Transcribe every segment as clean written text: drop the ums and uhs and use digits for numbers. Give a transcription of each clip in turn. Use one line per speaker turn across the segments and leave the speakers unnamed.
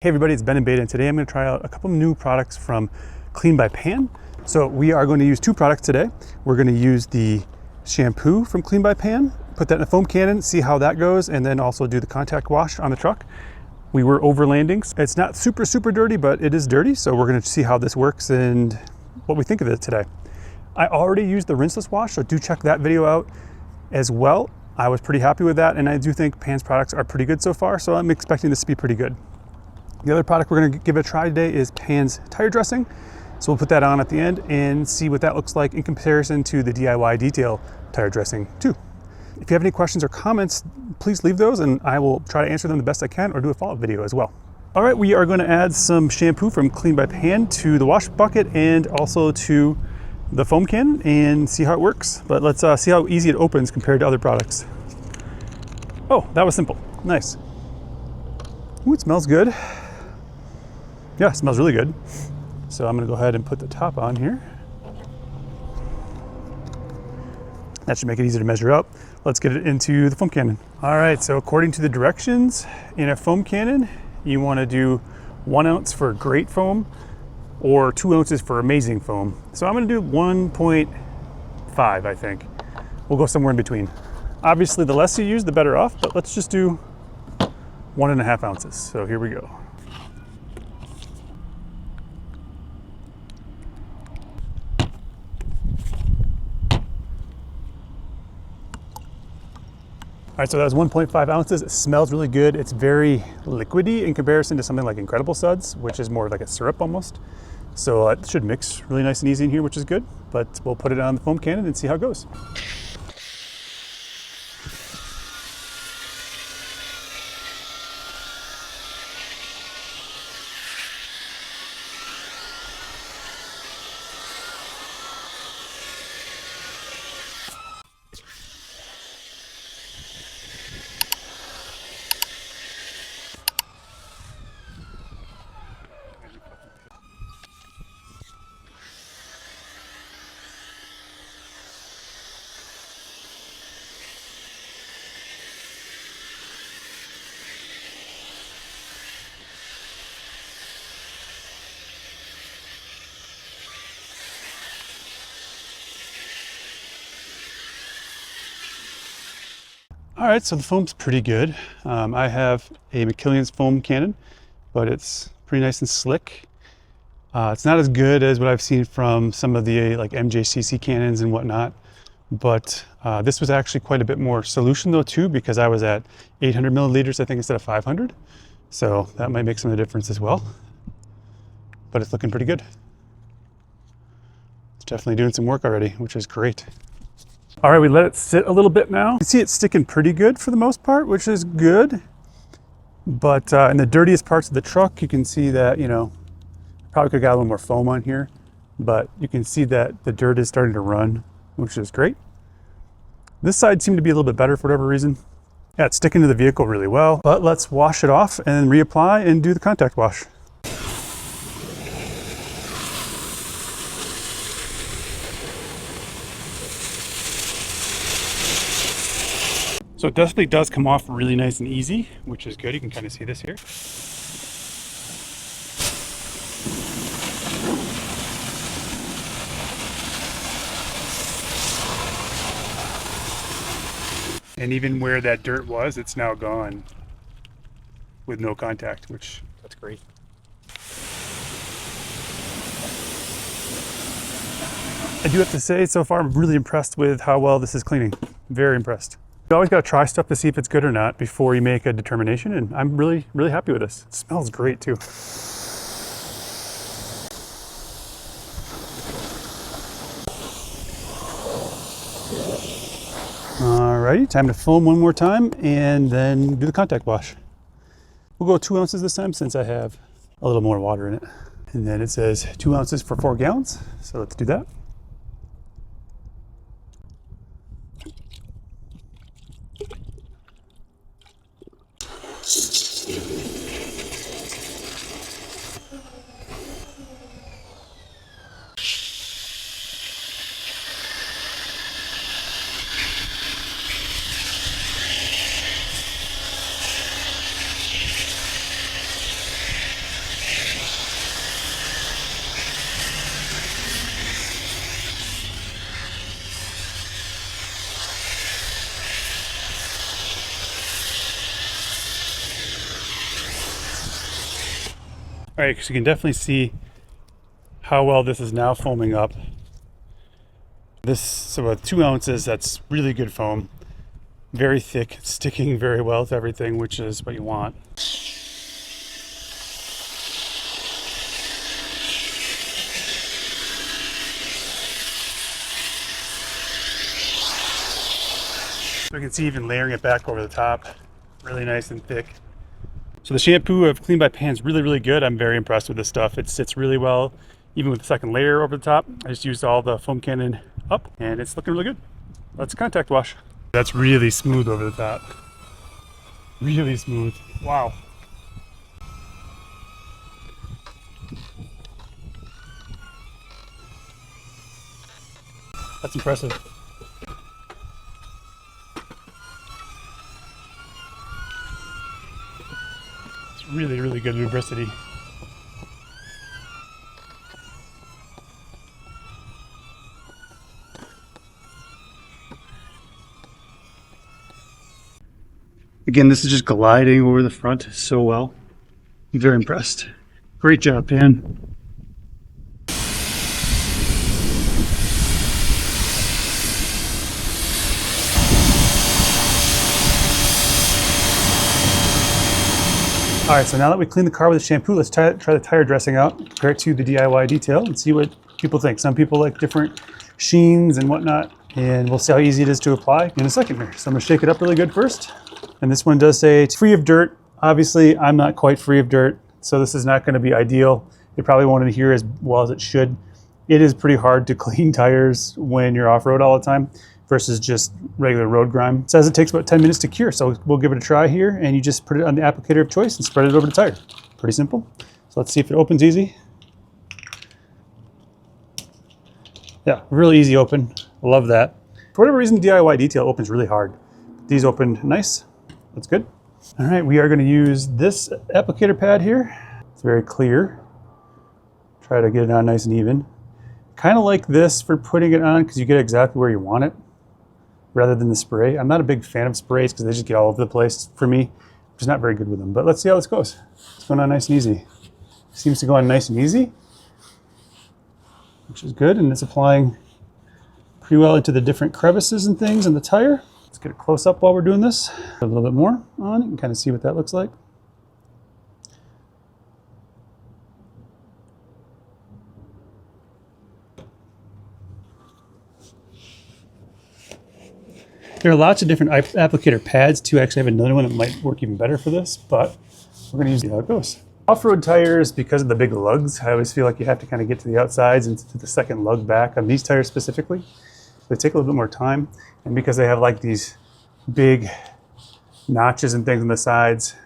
Hey everybody, it's Ben and Beta, and today I'm going to try out a couple of new products from Clean by Pan. So we are going to use two products today. We're going to use the shampoo from Clean by Pan, put that in a foam cannon, see how that goes, and then also do the contact wash on the truck. We were overlanding. It's not super dirty, but it is dirty, so we're going to see how this works and what we think of it today. I already used the rinseless wash, so do check that video out as well. I was pretty happy with that, and I do think Pan's products are pretty good so far, so I'm expecting this to be pretty good. The other product we're going to give it a try today is Pan's tire dressing. So we'll put that on at the end and see what that looks like in comparison to the DIYDetail tire dressing too. If you have any questions or comments, please leave those and I will try to answer them the best I can or do a follow-up video as well. All right, we are going to add some shampoo from Clean by Pan to the wash bucket and also to the foam can and see how it works. But let's see how easy it opens compared to other products. Oh, that was simple. Nice. Ooh, it smells good. Yeah, it smells really good. So I'm gonna go ahead and put the top on here. That should make it easy to measure up. Let's get it into the foam cannon. All right, so according to the directions in a foam cannon, you wanna do 1 ounce for great foam or 2 ounces for amazing foam. So I'm gonna do 1.5, I think. We'll go somewhere in between. Obviously, the less you use, the better off, but let's just do 1.5 ounces. So here we go. All right, so that was 1.5 ounces. It smells really good. It's very liquidy in comparison to something like Incredible Suds, which is more like a syrup almost. So it should mix really nice and easy in here, which is good. But we'll put it on the foam cannon and see how it goes. All right, so the foam's pretty good. I have a McKillian's foam cannon, but it's pretty nice and slick. It's not as good as what I've seen from some of the like MJCC cannons and whatnot, but this was actually quite a bit more solution though too, because I was at 800 milliliters, I think, instead of 500. So that might make some of the difference as well, but it's looking pretty good. It's definitely doing some work already, which is great. All right, we let it sit a little bit now. You see it's sticking pretty good for the most part, which is good. But in the dirtiest parts of the truck, you can see that, you know, probably could have got a little more foam on here, but you can see that the dirt is starting to run, which is great. This side seemed to be a little bit better for whatever reason. Yeah, it's sticking to the vehicle really well, but let's wash it off and reapply and do the contact wash. So it definitely does come off really nice and easy, which is good. You can kind of see this here. And even where that dirt was, it's now gone with no contact, which that's great. I do have to say, so far I'm really impressed with how well this is cleaning. Very impressed. You always got to try stuff to see if it's good or not before you make a determination, and I'm really happy with this. It smells great too. Alrighty, time to foam one more time and then do the contact wash. We'll go 2 ounces this time since I have a little more water in it. And then it says 2 ounces for 4 gallons, so let's do that. All right, so you can definitely see how well this is now foaming up. This, so about 2 ounces, that's really good foam. Very thick, it's sticking very well to everything, which is what you want. So you can see even layering it back over the top, really nice and thick. So the shampoo of Clean by Pan is really, really good. I'm very impressed with this stuff. It sits really well, even with the second layer over the top. I just used all the foam cannon up and it's looking really good. Let's contact wash. That's really smooth over the top. Really smooth. Wow. That's impressive. It's really, really good lubricity. Again, this is just gliding over the front so well. I'm very impressed. Great job, Pan. All right, so now that we cleaned the car with the shampoo, let's try the tire dressing out, compare it to the DIYDetail, and see what people think. Some people like different sheens and whatnot, and we'll see how easy it is to apply in a second here. So I'm gonna shake it up really good first. And this one does say it's free of dirt. Obviously, I'm not quite free of dirt, so this is not gonna be ideal. It probably won't adhere as well as it should. It is pretty hard to clean tires when you're off-road all the time versus just regular road grime. It says it takes about 10 minutes to cure, so we'll give it a try here, and you just put it on the applicator of choice and spread it over the tire. Pretty simple. So let's see if it opens easy. Yeah, really easy open. Love that. For whatever reason, DIYDetail opens really hard. These opened nice. That's good. All right, we are gonna use this applicator pad here. It's very clear. Try to get it on nice and even. Kind of like this for putting it on because you get exactly where you want it rather than the spray. I'm not a big fan of sprays because they just get all over the place for me. I'm just not very good with them, but let's see how this goes. It's going on nice and easy. Seems to go on nice and easy, which is good, and it's applying pretty well into the different crevices and things in the tire. Let's get a close up while we're doing this. A little bit more on it and kind of see what that looks like. There are lots of different applicator pads too. Actually, I have another one that might work even better for this, but we're gonna use how it goes. Off-road tires, because of the big lugs, I always feel like you have to kind of get to the outsides and to the second lug back on these tires specifically. They take a little bit more time, and because they have like these big notches and things on the sides,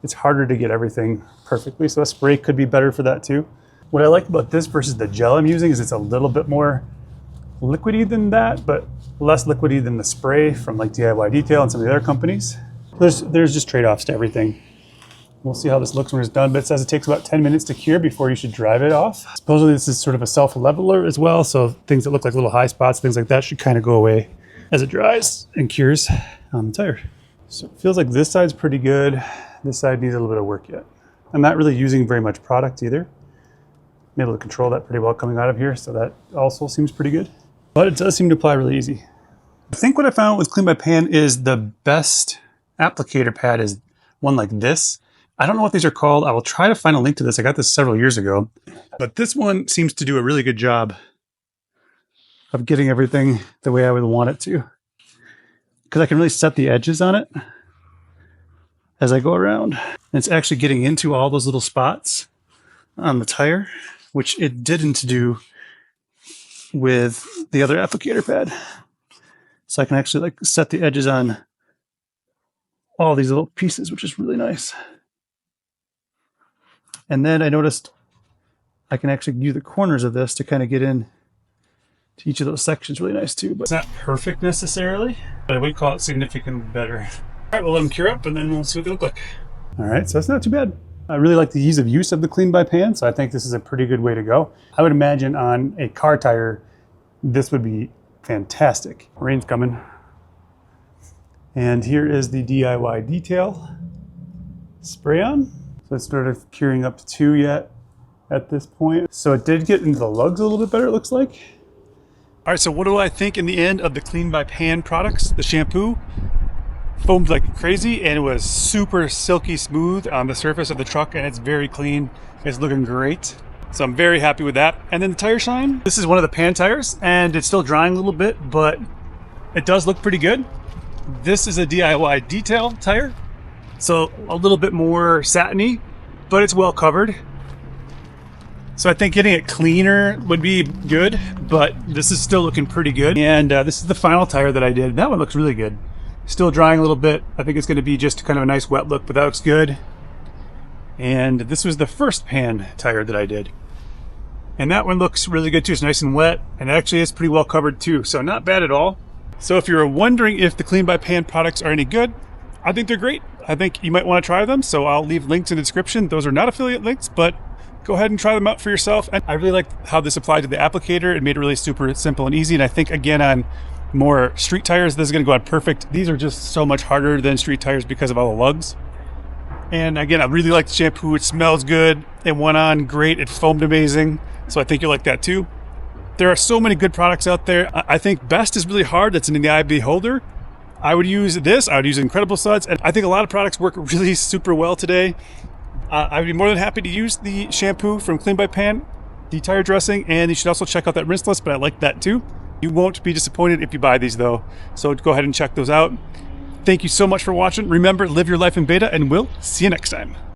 it's harder to get everything perfectly. So a spray could be better for that too. What I like about this versus the gel I'm using is it's a little bit more liquidy than that, but less liquidy than the spray from like DIYDetail and some of the other companies. There's just trade-offs to everything. We'll see how this looks when it's done, but it says it takes about 10 minutes to cure before you should drive it off. Supposedly this is sort of a self-leveler as well, so things that look like little high spots, things like that should kind of go away as it dries and cures on the tire. So it feels like this side's pretty good. This side needs a little bit of work yet. I'm not really using very much product either. I'm able to control that pretty well coming out of here, so that also seems pretty good. But it does seem to apply really easy. I think what I found with Clean by Pan is the best applicator pad is one like this. I don't know what these are called. I will try to find a link to this. I got this several years ago. But this one seems to do a really good job of getting everything the way I would want it to. Because I can really set the edges on it as I go around. And it's actually getting into all those little spots on the tire, which it didn't do with the other applicator pad. So I can actually like set the edges on all these little pieces, which is really nice. And then I noticed I can actually use the corners of this to kind of get in to each of those sections really nice too. But it's not perfect necessarily, but I would call it significantly better. All right, we'll let them cure up and then we'll see what they look like. All right, so it's not too bad. I really like the ease of use of the Clean by Pan, so I think this is a pretty good way to go. I would imagine on a car tire, this would be fantastic. Rain's coming. And here is the DIYDetail spray on. So it started curing up to 2 yet at this point. So it did get into the lugs a little bit better, it looks like. All right, so what do I think in the end of the Clean by Pan products? The shampoo foamed like crazy and it was super silky smooth on the surface of the truck, and it's very clean. It's looking great. So I'm very happy with that. And then the tire shine. This is one of the Pan tires and it's still drying a little bit, but it does look pretty good. This is a DIYDetail tire. So a little bit more satiny, but it's well covered. So I think getting it cleaner would be good, but this is still looking pretty good. And this is the final tire that I did. That one looks really good. Still drying a little bit. I think it's going to be just kind of a nice wet look, but that looks good. And this was the first Pan tire that I did. And that one looks really good too. It's nice and wet, and actually it's pretty well covered too. So not bad at all. So if you're wondering if the Clean by Pan products are any good, I think they're great. I think you might want to try them. So I'll leave links in the description. Those are not affiliate links, but go ahead and try them out for yourself. And I really like how this applied to the applicator. It made it really super simple and easy. And I think again on more street tires, this is going to go on perfect. These are just so much harder than street tires because of all the lugs. And again, I really like the shampoo. It smells good. It went on great. It foamed amazing. So I think you'll like that too. There are so many good products out there. I think best is really hard. That's in the eye of the beholder. I would use this. I would use Incredible Suds. And I think a lot of products work really super well today. I would be more than happy to use the shampoo from Clean by Pan, the tire dressing, and you should also check out that rinseless, but I like that too. You won't be disappointed if you buy these though. So go ahead and check those out. Thank you so much for watching. Remember, live your life in beta, and we'll see you next time.